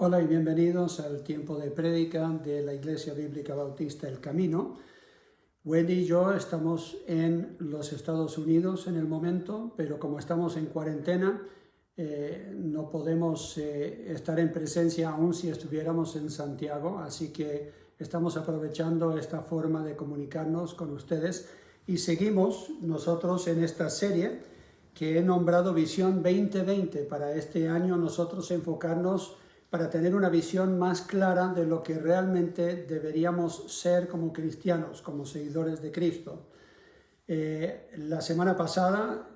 Hola y bienvenidos al tiempo de prédica de la Iglesia Bíblica Bautista El Camino. Wendy y yo estamos en los Estados Unidos en el momento, pero como estamos en cuarentena, no podemos estar en presencia aún si estuviéramos en Santiago, así que estamos aprovechando esta forma de comunicarnos con ustedes y seguimos nosotros en esta serie que he nombrado Visión 2020. Para este año nosotros enfocarnos para tener una visión más clara de lo que realmente deberíamos ser como cristianos, como seguidores de Cristo. La semana pasada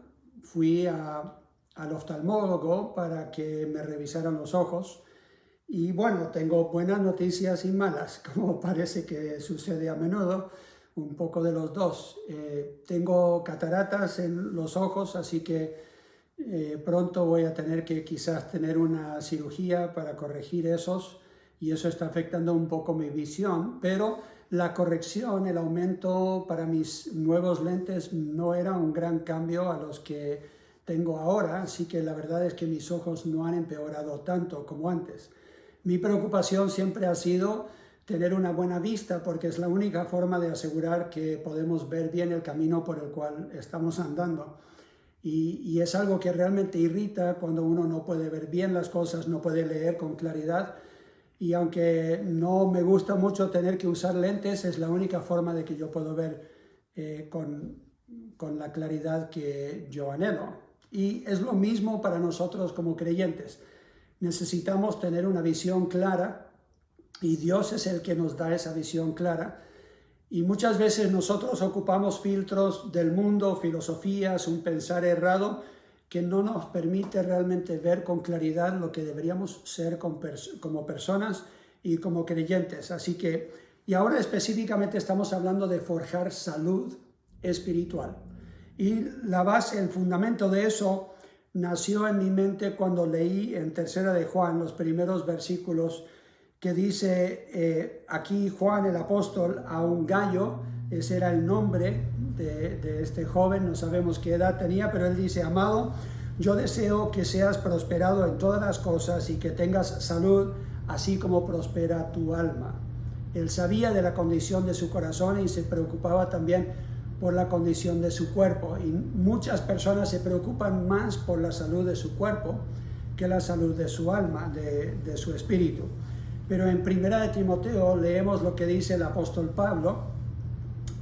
fui al oftalmólogo para que me revisaran los ojos y bueno, tengo buenas noticias y malas, como parece que sucede a menudo, un poco de los dos. Tengo cataratas en los ojos, así que pronto voy a tener que quizás tener una cirugía para corregir esos y eso está afectando un poco mi visión, pero la corrección, el aumento para mis nuevos lentes no era un gran cambio a los que tengo ahora, así que la verdad es que mis ojos no han empeorado tanto como antes. Mi preocupación siempre ha sido tener una buena vista porque es la única forma de asegurar que podemos ver bien el camino por el cual estamos andando. Y es algo que realmente irrita cuando uno no puede ver bien las cosas, no puede leer con claridad. Y aunque no me gusta mucho tener que usar lentes, es la única forma de que yo puedo ver con la claridad que yo anhelo. Y es lo mismo para nosotros como creyentes. Necesitamos tener una visión clara y Dios es el que nos da esa visión clara. Y muchas veces nosotros ocupamos filtros del mundo, filosofías, un pensar errado que no nos permite realmente ver con claridad lo que deberíamos ser como personas y como creyentes. Así que, y ahora específicamente estamos hablando de forjar salud espiritual. Y la base, el fundamento de eso nació en mi mente cuando leí en Tercera de Juan los primeros versículos que dice aquí Juan el apóstol a un gallo, ese era el nombre de este joven, no sabemos qué edad tenía, pero él dice: amado, yo deseo que seas prosperado en todas las cosas y que tengas salud, así como prospera tu alma. Él sabía de la condición de su corazón y se preocupaba también por la condición de su cuerpo. Y muchas personas se preocupan más por la salud de su cuerpo que la salud de su alma, de su espíritu. Pero en Primera de Timoteo leemos lo que dice el apóstol Pablo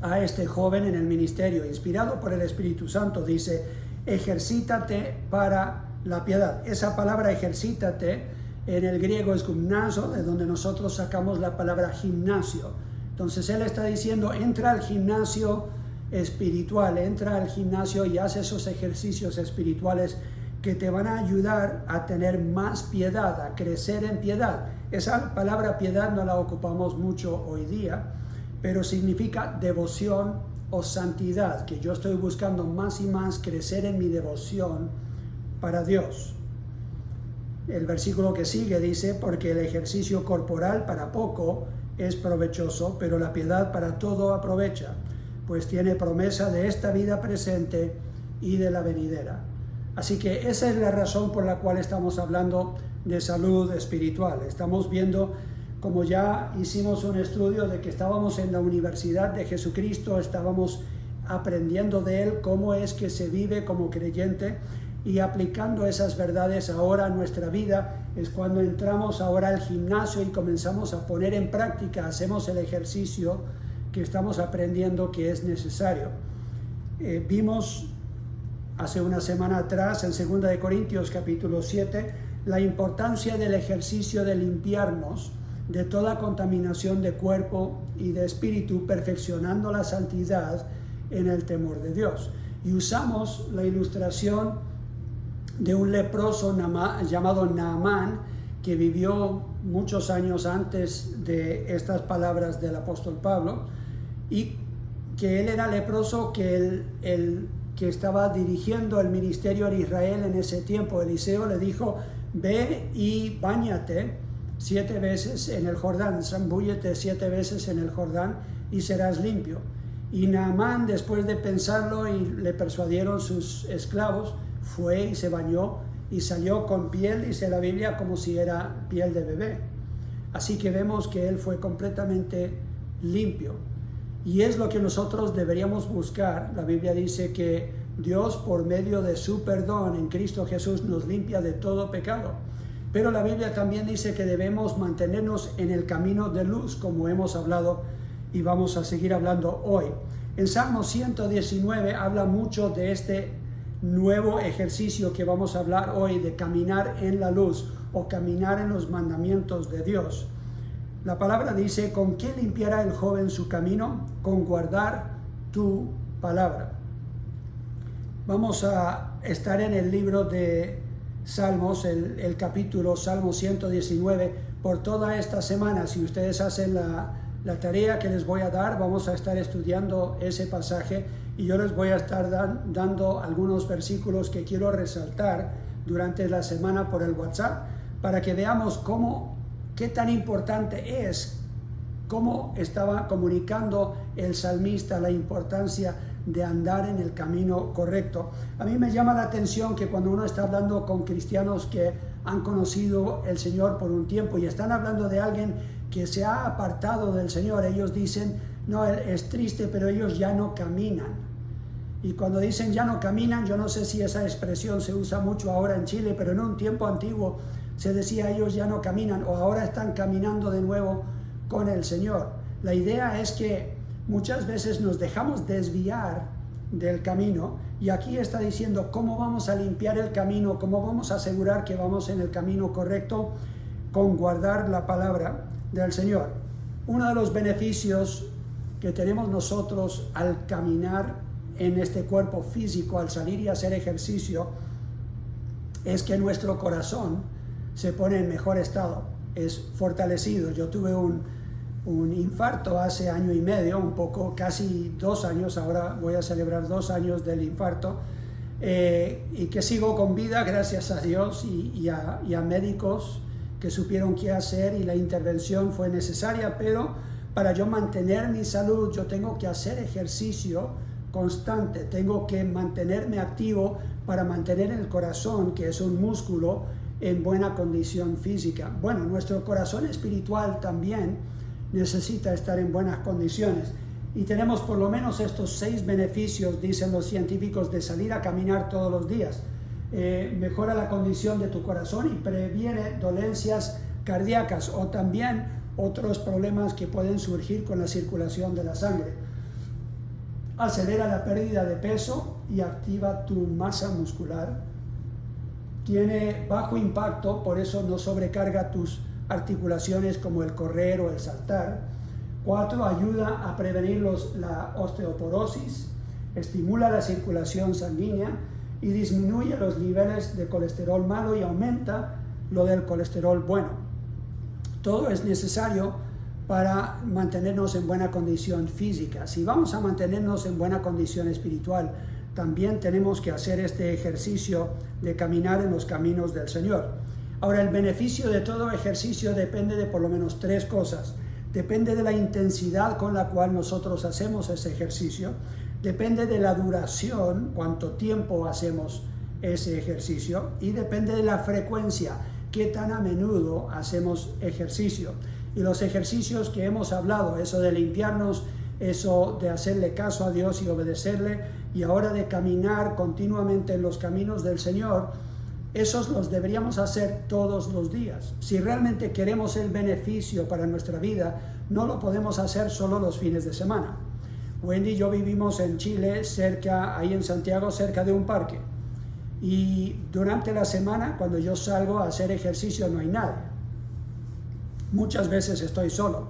a este joven en el ministerio, inspirado por el Espíritu Santo, dice: ejercítate para la piedad. Esa palabra ejercítate en el griego es gymnazo, de donde nosotros sacamos la palabra gimnasio. Entonces él está diciendo: entra al gimnasio espiritual, entra al gimnasio y haz esos ejercicios espirituales que te van a ayudar a tener más piedad, a crecer en piedad. Esa palabra piedad no la ocupamos mucho hoy día, pero significa devoción o santidad, que yo estoy buscando más y más crecer en mi devoción para Dios. El versículo que sigue dice: porque el ejercicio corporal para poco es provechoso, pero la piedad para todo aprovecha, pues tiene promesa de esta vida presente y de la venidera. Así que esa es la razón por la cual estamos hablando de salud espiritual. Estamos viendo, como ya hicimos un estudio de que estábamos en la Universidad de Jesucristo, estábamos aprendiendo de Él cómo es que se vive como creyente y aplicando esas verdades ahora a nuestra vida. Es cuando entramos ahora al gimnasio y comenzamos a poner en práctica, hacemos el ejercicio que estamos aprendiendo que es necesario. Vimos hace una semana atrás, en 2 de Corintios capítulo 7, la importancia del ejercicio de limpiarnos de toda contaminación de cuerpo y de espíritu, perfeccionando la santidad en el temor de Dios. Y usamos la ilustración de un leproso llamado Naamán, que vivió muchos años antes de estas palabras del apóstol Pablo, y que él era leproso, que que estaba dirigiendo el ministerio en Israel en ese tiempo. Eliseo le dijo: ve y báñate 7 veces en el Jordán, zambúllete 7 veces en el Jordán y serás limpio. Y Naamán, después de pensarlo y le persuadieron sus esclavos, fue y se bañó y salió con piel, dice la Biblia, como si era piel de bebé. Así que vemos que él fue completamente limpio. Y es lo que nosotros deberíamos buscar. La Biblia dice que Dios, por medio de su perdón en Cristo Jesús, nos limpia de todo pecado. Pero la Biblia también dice que debemos mantenernos en el camino de luz, como hemos hablado y vamos a seguir hablando hoy. En Salmo 119 habla mucho de este nuevo ejercicio que vamos a hablar hoy, de caminar en la luz o caminar en los mandamientos de Dios. La palabra dice: ¿con qué limpiará el joven su camino? Con guardar tu palabra. Vamos a estar en el libro de Salmos, el capítulo Salmo 119, por toda esta semana. Si ustedes hacen la tarea que les voy a dar, vamos a estar estudiando ese pasaje y yo les voy a estar dando algunos versículos que quiero resaltar durante la semana por el WhatsApp, para que veamos qué tan importante es, cómo estaba comunicando el salmista la importancia de andar en el camino correcto. A mí me llama la atención que cuando uno está hablando con cristianos que han conocido el Señor por un tiempo y están hablando de alguien que se ha apartado del Señor, ellos dicen: no, es triste, pero ellos ya no caminan. Y cuando dicen ya no caminan, yo no sé si esa expresión se usa mucho ahora en Chile, pero en un tiempo antiguo se decía: ellos ya no caminan, o ahora están caminando de nuevo con el Señor. La idea es que muchas veces nos dejamos desviar del camino, y aquí está diciendo cómo vamos a limpiar el camino, cómo vamos a asegurar que vamos en el camino correcto, con guardar la palabra del Señor. Uno de los beneficios que tenemos nosotros al caminar en este cuerpo físico, al salir y hacer ejercicio, es que nuestro corazón se pone en mejor estado, es fortalecido. Yo tuve un infarto hace 1 año y medio, un poco, casi 2 años, ahora voy a celebrar 2 años del infarto, y que sigo con vida gracias a Dios y a médicos que supieron qué hacer, y la intervención fue necesaria, pero para yo mantener mi salud yo tengo que hacer ejercicio constante, tengo que mantenerme activo para mantener el corazón, que es un músculo, en buena condición física. Bueno, nuestro corazón espiritual también necesita estar en buenas condiciones, y tenemos por lo menos estos 6 beneficios, dicen los científicos, de salir a caminar todos los días. Mejora la condición de tu corazón y previene dolencias cardíacas o también otros problemas que pueden surgir con la circulación de la sangre. Acelera la pérdida de peso y activa tu masa muscular. Tiene bajo impacto, por eso no sobrecarga tus articulaciones como el correr o el saltar. 4. Ayuda a prevenir la osteoporosis, estimula la circulación sanguínea y disminuye los niveles de colesterol malo y aumenta lo del colesterol bueno. Todo es necesario para mantenernos en buena condición física. Si vamos a mantenernos en buena condición espiritual, también tenemos que hacer este ejercicio de caminar en los caminos del Señor. Ahora, el beneficio de todo ejercicio depende de por lo menos 3 cosas. Depende de la intensidad con la cual nosotros hacemos ese ejercicio, depende de la duración, cuánto tiempo hacemos ese ejercicio, y depende de la frecuencia, qué tan a menudo hacemos ejercicio. Y los ejercicios que hemos hablado, eso de limpiarnos, eso de hacerle caso a Dios y obedecerle, y ahora de caminar continuamente en los caminos del Señor, esos los deberíamos hacer todos los días. Si realmente queremos el beneficio para nuestra vida, no lo podemos hacer solo los fines de semana. Wendy y yo vivimos en Chile, ahí en Santiago, cerca de un parque. Y durante la semana, cuando yo salgo a hacer ejercicio, no hay nadie. Muchas veces estoy solo.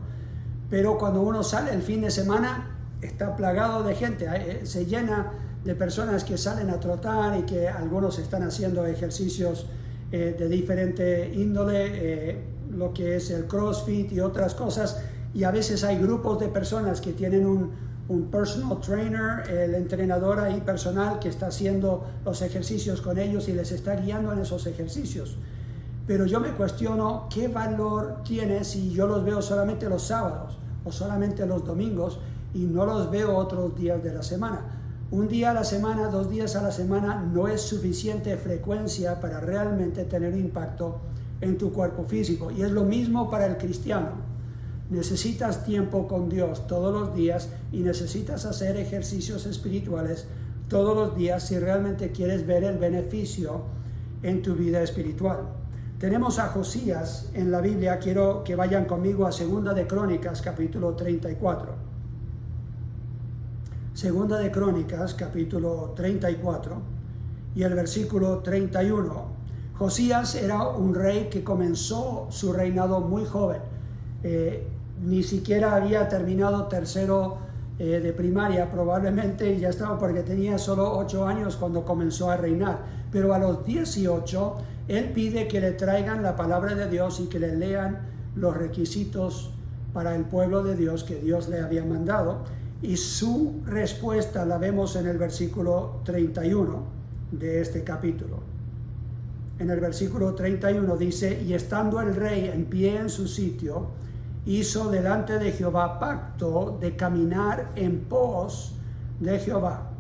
Pero cuando uno sale el fin de semana, está plagado de gente, se llena de personas que salen a trotar, y que algunos están haciendo ejercicios de diferente índole, lo que es el CrossFit y otras cosas, y a veces hay grupos de personas que tienen un personal trainer, el entrenador ahí personal, que está haciendo los ejercicios con ellos y les está guiando en esos ejercicios. Pero yo me cuestiono qué valor tiene si yo los veo solamente los sábados o solamente los domingos y no los veo otros días de la semana. Un día a la semana, 2 días a la semana no es suficiente frecuencia para realmente tener impacto en tu cuerpo físico. Y es lo mismo para el cristiano. Necesitas tiempo con Dios todos los días y necesitas hacer ejercicios espirituales todos los días si realmente quieres ver el beneficio en tu vida espiritual. Tenemos a Josías en la Biblia. Quiero que vayan conmigo a Segunda de Crónicas, capítulo 34. Segunda de Crónicas, capítulo 34, y el versículo 31. Josías era un rey que comenzó su reinado muy joven. Ni siquiera había terminado tercero de primaria, probablemente ya estaba, porque tenía solo 8 años cuando comenzó a reinar. Pero a los 18, él pide que le traigan la palabra de Dios y que le lean los requisitos para el pueblo de Dios que Dios le había mandado. Y su respuesta la vemos en el versículo 31 de este capítulo. En el versículo 31 dice: y estando el rey en pie en su sitio, hizo delante de Jehová pacto de caminar en pos de Jehová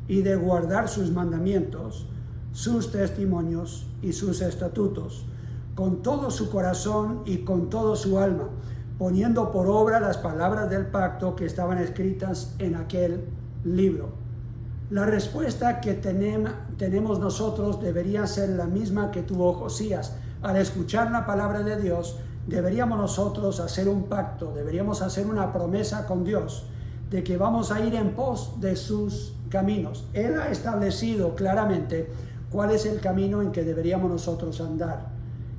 y de guardar sus mandamientos, sus testimonios y sus estatutos, con todo su corazón y con todo su alma, poniendo por obra las palabras del pacto que estaban escritas en aquel libro. La respuesta que tenemos nosotros debería ser la misma que tuvo Josías. Al escuchar la palabra de Dios, deberíamos nosotros hacer un pacto, deberíamos hacer una promesa con Dios de que vamos a ir en pos de sus caminos. Él ha establecido claramente cuál es el camino en que deberíamos nosotros andar.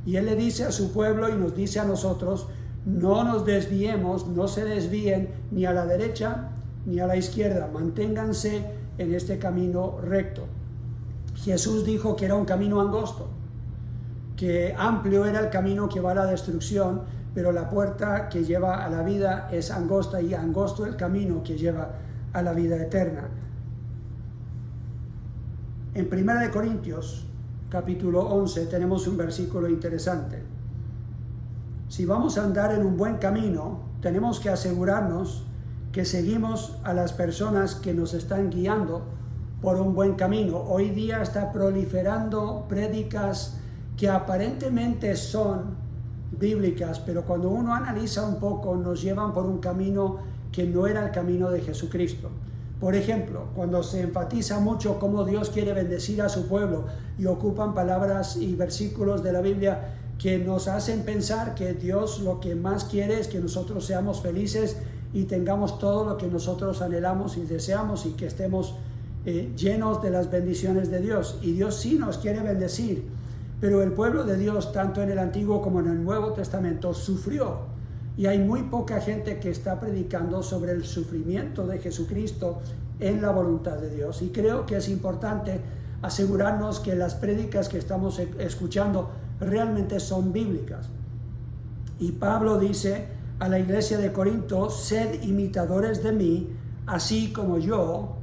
Y Él le dice a su pueblo y nos dice a nosotros: no nos desviemos, no se desvíen ni a la derecha ni a la izquierda, manténganse en este camino recto. Jesús dijo que era un camino angosto, que amplio era el camino que va a la destrucción, pero la puerta que lleva a la vida es angosta, y angosto el camino que lleva a la vida eterna. En 1 Corintios, capítulo 11, tenemos un versículo interesante. Si vamos a andar en un buen camino, tenemos que asegurarnos que seguimos a las personas que nos están guiando por un buen camino. Hoy día está proliferando prédicas que aparentemente son bíblicas, pero cuando uno analiza un poco, nos llevan por un camino que no era el camino de Jesucristo. Por ejemplo, cuando se enfatiza mucho cómo Dios quiere bendecir a su pueblo y ocupan palabras y versículos de la Biblia que nos hacen pensar que Dios lo que más quiere es que nosotros seamos felices y tengamos todo lo que nosotros anhelamos y deseamos, y que estemos llenos de las bendiciones de Dios. Y Dios sí nos quiere bendecir, pero el pueblo de Dios, tanto en el Antiguo como en el Nuevo Testamento, sufrió. Y hay muy poca gente que está predicando sobre el sufrimiento de Jesucristo en la voluntad de Dios. Y creo que es importante asegurarnos que las prédicas que estamos escuchando realmente son bíblicas. Y Pablo dice a la iglesia de Corinto: sed imitadores de mí, así como yo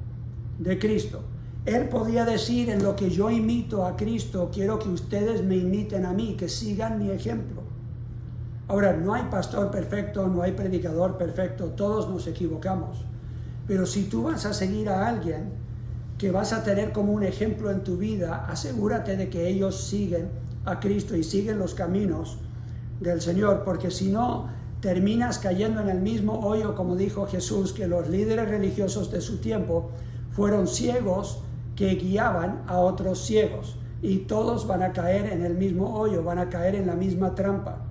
de Cristo. Él podía decir: en lo que yo imito a Cristo, quiero que ustedes me imiten a mí, que sigan mi ejemplo. Ahora, no hay pastor perfecto, no hay predicador perfecto, todos nos equivocamos. Pero si tú vas a seguir a alguien que vas a tener como un ejemplo en tu vida, asegúrate de que ellos siguen a Cristo y siguen los caminos del Señor, porque si no, terminas cayendo en el mismo hoyo, como dijo Jesús, que los líderes religiosos de su tiempo fueron ciegos que guiaban a otros ciegos, y todos van a caer en el mismo hoyo, van a caer en la misma trampa.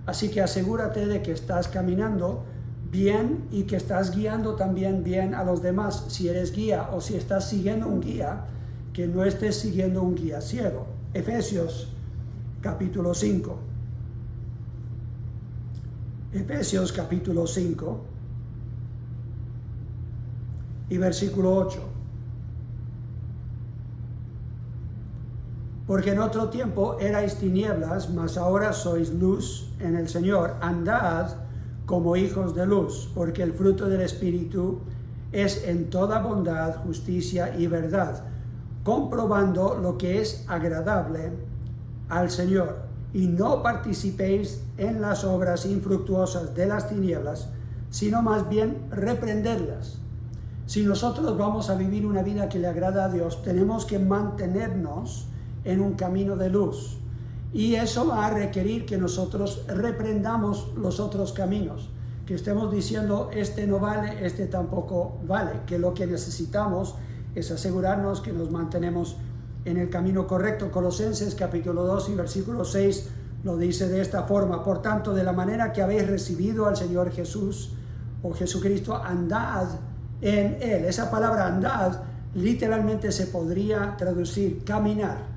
Así que asegúrate de que estás caminando bien y que estás guiando también bien a los demás. Si eres guía o si estás siguiendo un guía, que no estés siguiendo un guía ciego. Efesios capítulo 5. Efesios capítulo 5 y versículo 8. Porque en otro tiempo erais tinieblas, mas ahora sois luz en el Señor. Andad como hijos de luz, porque el fruto del Espíritu es en toda bondad, justicia y verdad, comprobando lo que es agradable al Señor. Y no participéis en las obras infructuosas de las tinieblas, sino más bien reprenderlas. Si nosotros vamos a vivir una vida que le agrada a Dios, tenemos que mantenernos en un camino de luz. Y eso va a requerir que nosotros reprendamos los otros caminos. Que estemos diciendo, este no vale, este tampoco vale. Que lo que necesitamos es asegurarnos que nos mantenemos en el camino correcto. Colosenses capítulo 2 y versículo 6 lo dice de esta forma: por tanto, de la manera que habéis recibido al Señor Jesús o Jesucristo, andad en Él. Esa palabra andad literalmente se podría traducir caminar.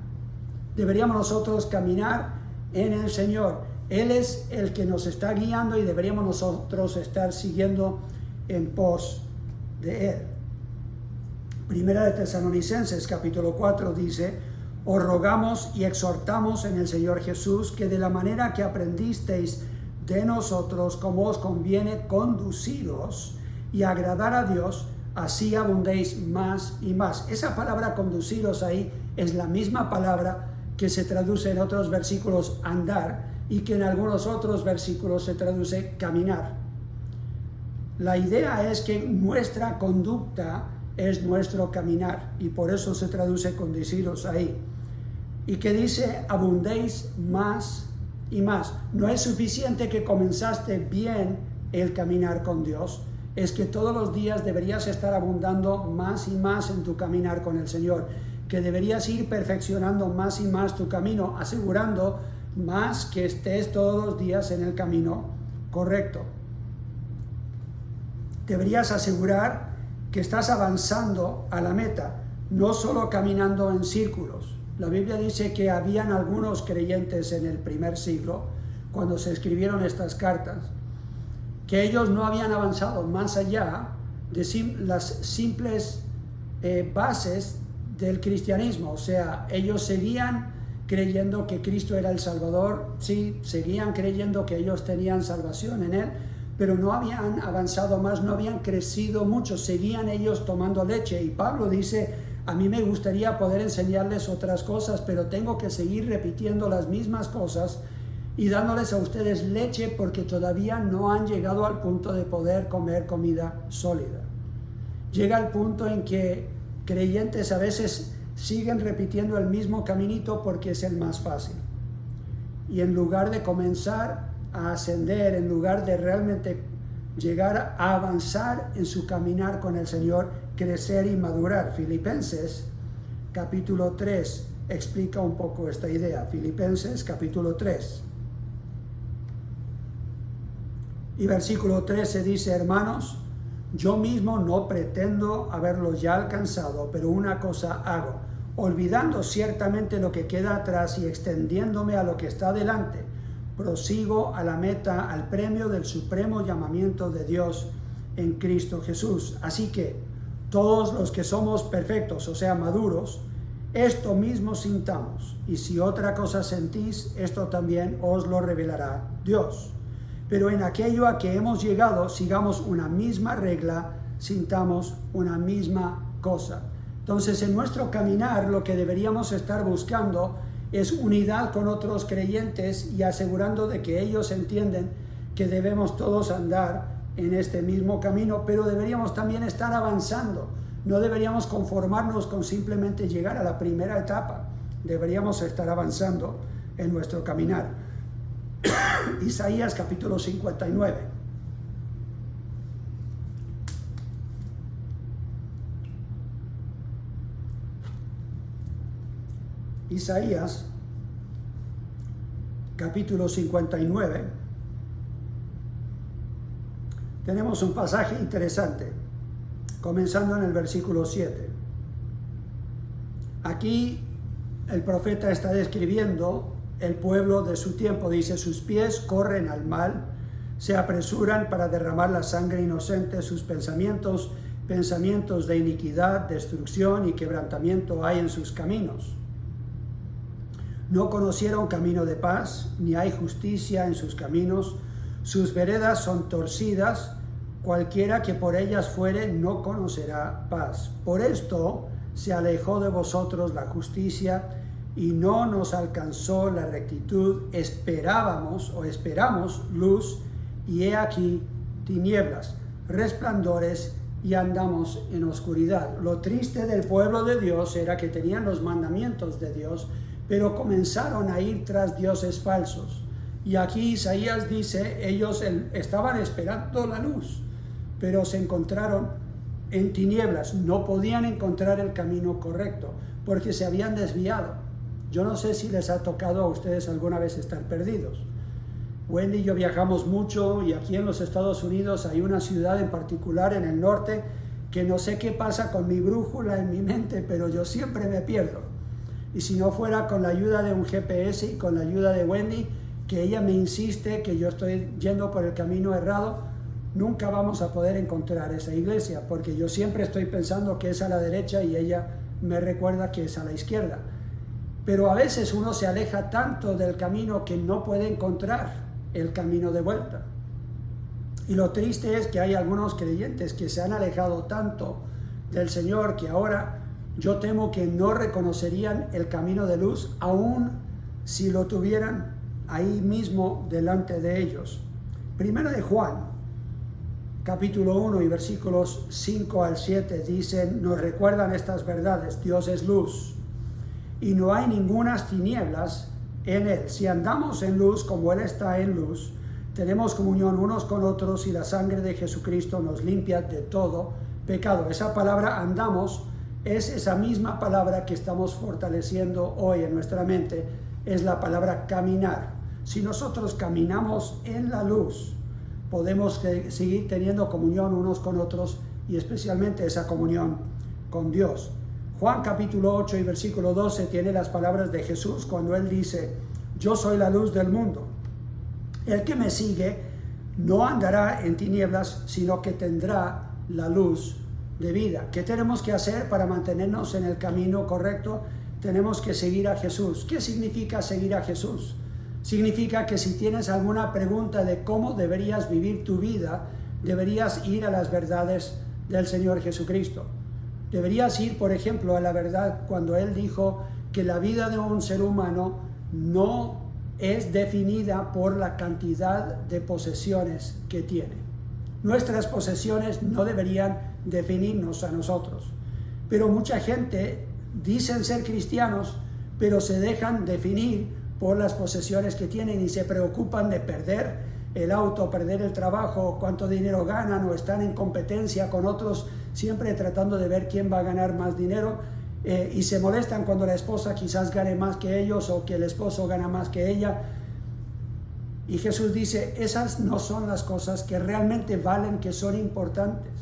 Deberíamos nosotros caminar en el Señor. Él es el que nos está guiando y deberíamos nosotros estar siguiendo en pos de Él. Primera de Tesalonicenses capítulo 4 dice: os rogamos y exhortamos en el Señor Jesús que de la manera que aprendisteis de nosotros, como os conviene conduciros y agradar a Dios, así abundéis más y más. Esa palabra conduciros ahí es la misma palabra que se traduce en otros versículos andar y que en algunos otros versículos se traduce caminar. La idea es que nuestra conducta es nuestro caminar y por eso se traduce conduciros ahí. Y que dice abundéis más y más. No es suficiente que comenzaste bien el caminar con Dios, es que todos los días deberías estar abundando más y más en tu caminar con el Señor, que deberías ir perfeccionando más y más tu camino, asegurando más que estés todos los días en el camino correcto. Deberías asegurar que estás avanzando a la meta, no solo caminando en círculos. La Biblia dice que habían algunos creyentes en el primer siglo, cuando se escribieron estas cartas, que ellos no habían avanzado más allá de las simples bases del cristianismo. O sea, ellos seguían creyendo que Cristo era el Salvador, sí, seguían creyendo que ellos tenían salvación en Él, pero no habían avanzado más, no habían crecido mucho, seguían ellos tomando leche. Y Pablo dice: a mí me gustaría poder enseñarles otras cosas, pero tengo que seguir repitiendo las mismas cosas y dándoles a ustedes leche porque todavía no han llegado al punto de poder comer comida sólida. Llega el punto en que creyentes a veces siguen repitiendo el mismo caminito porque es el más fácil. Y en lugar de comenzar a ascender, en lugar de realmente llegar a avanzar en su caminar con el Señor, crecer y madurar. Filipenses capítulo 3 explica un poco esta idea. Filipenses capítulo 3 y versículo 13 dice: hermanos, yo mismo no pretendo haberlo ya alcanzado, pero una cosa hago, olvidando ciertamente lo que queda atrás y extendiéndome a lo que está delante, prosigo a la meta, al premio del supremo llamamiento de Dios en Cristo Jesús. Así que todos los que somos perfectos, o sea, maduros, esto mismo sintamos, y si otra cosa sentís, esto también os lo revelará Dios. Pero en aquello a que hemos llegado, sigamos una misma regla, sintamos una misma cosa. Entonces, en nuestro caminar, lo que deberíamos estar buscando es unidad con otros creyentes y asegurando de que ellos entienden que debemos todos andar en este mismo camino, pero deberíamos también estar avanzando. No deberíamos conformarnos con simplemente llegar a la primera etapa. Deberíamos estar avanzando en nuestro caminar. Isaías capítulo 59. Isaías capítulo 59. Tenemos un pasaje interesante, comenzando en el versículo 7. Aquí el profeta está describiendo el pueblo de su tiempo. Dice: sus pies corren al mal, se apresuran para derramar la sangre inocente, sus pensamientos de iniquidad, destrucción y quebrantamiento hay en sus caminos. No conocieron camino de paz, ni hay justicia en sus caminos, sus veredas son torcidas, cualquiera que por ellas fuere no conocerá paz. Por esto se alejó de vosotros la justicia y no nos alcanzó la rectitud. Esperamos luz, y he aquí tinieblas, resplandores y andamos en oscuridad. Lo triste del pueblo de Dios era que tenían los mandamientos de Dios, pero comenzaron a ir tras dioses falsos. Y aquí Isaías dice, ellos estaban esperando la luz, pero se encontraron en tinieblas, no podían encontrar el camino correcto, porque se habían desviado. Yo no sé si les ha tocado a ustedes alguna vez estar perdidos. Wendy y yo viajamos mucho y aquí en los Estados Unidos hay una ciudad en particular en el norte que no sé qué pasa con mi brújula en mi mente, pero yo siempre me pierdo. Y si no fuera con la ayuda de un GPS y con la ayuda de Wendy, que ella me insiste que yo estoy yendo por el camino errado, nunca vamos a poder encontrar esa iglesia, porque yo siempre estoy pensando que es a la derecha y ella me recuerda que es a la izquierda. Pero a veces uno se aleja tanto del camino que no puede encontrar el camino de vuelta. Y lo triste es que hay algunos creyentes que se han alejado tanto del Señor que ahora yo temo que no reconocerían el camino de luz, aun si lo tuvieran ahí mismo delante de ellos. Primero de Juan, capítulo 1 y versículos 5 al 7 dicen, nos recuerdan estas verdades: Dios es luz y no hay ningunas tinieblas en Él. Si andamos en luz como Él está en luz, tenemos comunión unos con otros y la sangre de Jesucristo nos limpia de todo pecado. Esa palabra andamos es esa misma palabra que estamos fortaleciendo hoy en nuestra mente, es la palabra caminar. Si nosotros caminamos en la luz, podemos seguir teniendo comunión unos con otros y especialmente esa comunión con Dios. Juan capítulo 8 y versículo 12 tiene las palabras de Jesús cuando Él dice, yo soy la luz del mundo. El que me sigue no andará en tinieblas, sino que tendrá la luz de vida. ¿Qué tenemos que hacer para mantenernos en el camino correcto? Tenemos que seguir a Jesús. ¿Qué significa seguir a Jesús? Significa que si tienes alguna pregunta de cómo deberías vivir tu vida, deberías ir a las verdades del Señor Jesucristo. Deberías ir, por ejemplo, a la verdad cuando Él dijo que la vida de un ser humano no es definida por la cantidad de posesiones que tiene. Nuestras posesiones no deberían definirnos a nosotros. Pero mucha gente dicen ser cristianos, pero se dejan definir por las posesiones que tienen y se preocupan de perder el auto, perder el trabajo, cuánto dinero ganan, o están en competencia con otros, siempre tratando de ver quién va a ganar más dinero, y se molestan cuando la esposa quizás gane más que ellos o que el esposo gana más que ella. Y Jesús dice, esas no son las cosas que realmente valen, que son importantes.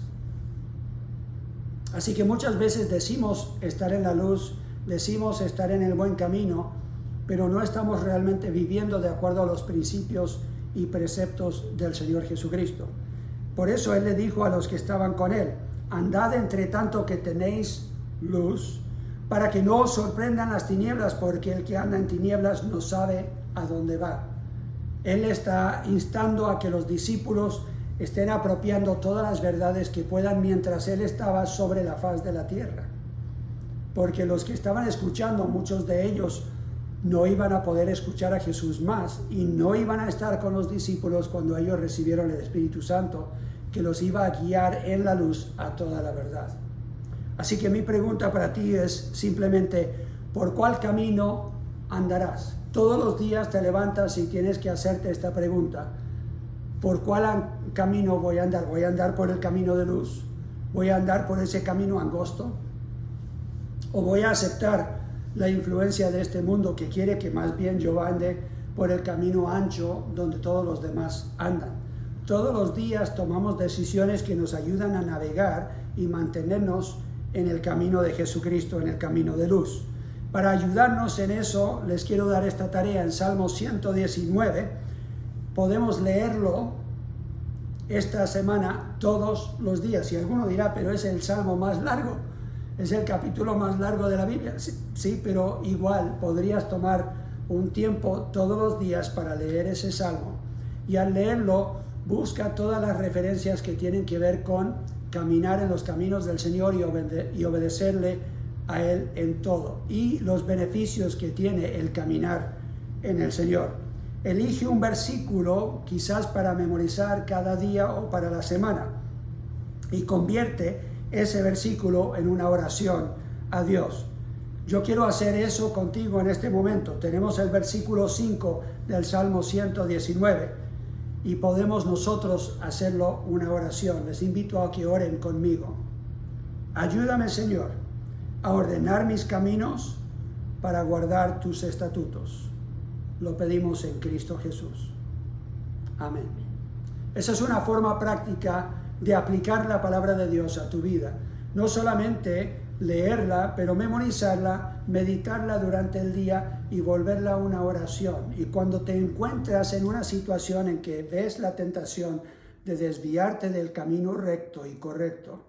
Así que muchas veces decimos estar en la luz, decimos estar en el buen camino, pero no estamos realmente viviendo de acuerdo a los principios y preceptos del Señor Jesucristo. Por eso Él le dijo a los que estaban con Él, andad entre tanto que tenéis luz, para que no os sorprendan las tinieblas, porque el que anda en tinieblas no sabe a dónde va. Él está instando a que los discípulos estén apropiando todas las verdades que puedan mientras Él estaba sobre la faz de la tierra. Porque los que estaban escuchando, muchos de ellos, no iban a poder escuchar a Jesús más y no iban a estar con los discípulos cuando ellos recibieron el Espíritu Santo, que los iba a guiar en la luz a toda la verdad. Así que mi pregunta para ti es simplemente, ¿por cuál camino andarás? Todos los días te levantas y tienes que hacerte esta pregunta. ¿Por cuál camino voy a andar? ¿Voy a andar por el camino de luz? ¿Voy a andar por ese camino angosto? ¿O voy a aceptar la influencia de este mundo que quiere que más bien yo ande por el camino ancho donde todos los demás andan? Todos los días tomamos decisiones que nos ayudan a navegar y mantenernos en el camino de Jesucristo, en el camino de luz. Para ayudarnos en eso, les quiero dar esta tarea en Salmo 119. Podemos leerlo esta semana todos los días. Y alguno dirá, pero es el salmo más largo, es el capítulo más largo de la Biblia. Sí, pero igual podrías tomar un tiempo todos los días para leer ese salmo. Y al leerlo, busca todas las referencias que tienen que ver con caminar en los caminos del Señor y obedecerle a Él en todo, y los beneficios que tiene el caminar en el Señor. Elige un versículo quizás para memorizar cada día o para la semana. y convierte ese versículo en una oración a Dios. Yo quiero hacer eso contigo en este momento. Tenemos el versículo 5 del Salmo 119 y podemos nosotros hacerlo una oración. Les invito a que oren conmigo. Ayúdame, Señor, a ordenar mis caminos para guardar tus estatutos. Lo pedimos en Cristo Jesús. Amén. Esa es una forma práctica de aplicar la palabra de Dios a tu vida. No solamente leerla, pero memorizarla, meditarla durante el día y volverla a una oración. Y cuando te encuentras en una situación en que ves la tentación de desviarte del camino recto y correcto,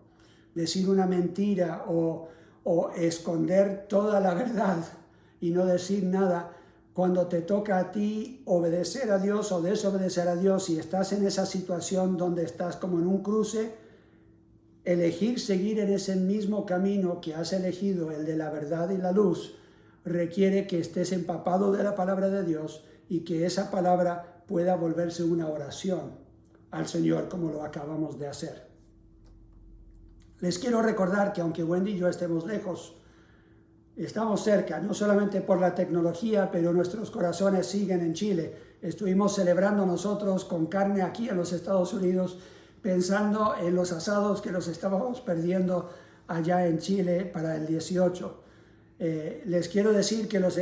decir una mentira o esconder toda la verdad y no decir nada, cuando te toca a ti obedecer a Dios o desobedecer a Dios y estás en esa situación donde estás como en un cruce, elegir seguir en ese mismo camino que has elegido, el de la verdad y la luz, requiere que estés empapado de la palabra de Dios y que esa palabra pueda volverse una oración al Señor como lo acabamos de hacer. Les quiero recordar que aunque Wendy y yo estemos lejos, estamos cerca, no solamente por la tecnología, pero nuestros corazones siguen en Chile. Estuvimos celebrando nosotros con carne aquí en los Estados Unidos, pensando en los asados que nos estábamos perdiendo allá en Chile para el 18. Les quiero decir que los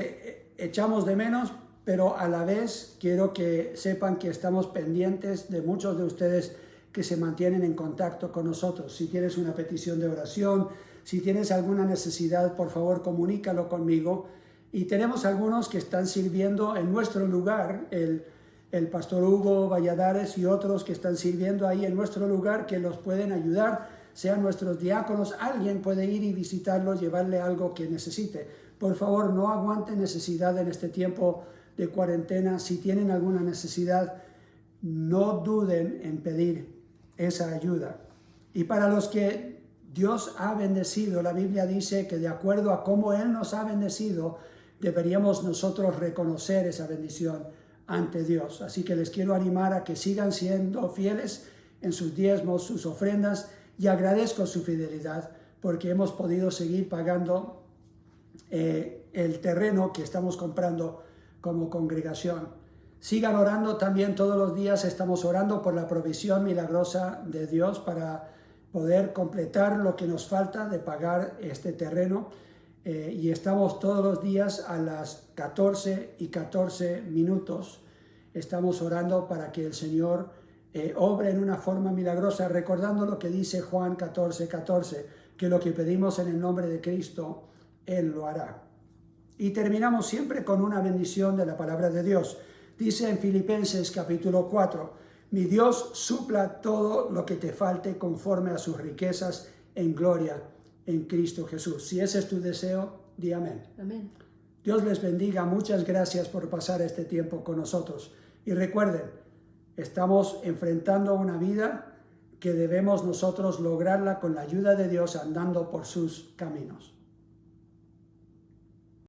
echamos de menos, pero a la vez quiero que sepan que estamos pendientes de muchos de ustedes que se mantienen en contacto con nosotros. Si tienes una petición de oración, si tienes alguna necesidad, por favor, comunícalo conmigo. Y tenemos algunos que están sirviendo en nuestro lugar, el pastor Hugo Valladares y otros que están sirviendo ahí en nuestro lugar, que los pueden ayudar, sean nuestros diáconos. Alguien puede ir y visitarlos, llevarle algo que necesite. Por favor, no aguanten necesidad en este tiempo de cuarentena. Si tienen alguna necesidad, no duden en pedir esa ayuda. Y para los que Dios ha bendecido, la Biblia dice que de acuerdo a cómo Él nos ha bendecido, deberíamos nosotros reconocer esa bendición ante Dios. Así que les quiero animar a que sigan siendo fieles en sus diezmos, sus ofrendas, y agradezco su fidelidad porque hemos podido seguir pagando el terreno que estamos comprando como congregación. Sigan orando también todos los días. Estamos orando por la provisión milagrosa de Dios para poder completar lo que nos falta de pagar este terreno. Y estamos todos los días a las 14:14. Estamos orando para que el Señor obre en una forma milagrosa, recordando lo que dice Juan 14:14, que lo que pedimos en el nombre de Cristo, Él lo hará. Y terminamos siempre con una bendición de la palabra de Dios. Dice en Filipenses capítulo 4, mi Dios supla todo lo que te falte conforme a sus riquezas en gloria en Cristo Jesús. Si ese es tu deseo, di amén. Amén. Dios les bendiga. Muchas gracias por pasar este tiempo con nosotros. Y recuerden, estamos enfrentando una vida que debemos nosotros lograrla con la ayuda de Dios andando por sus caminos.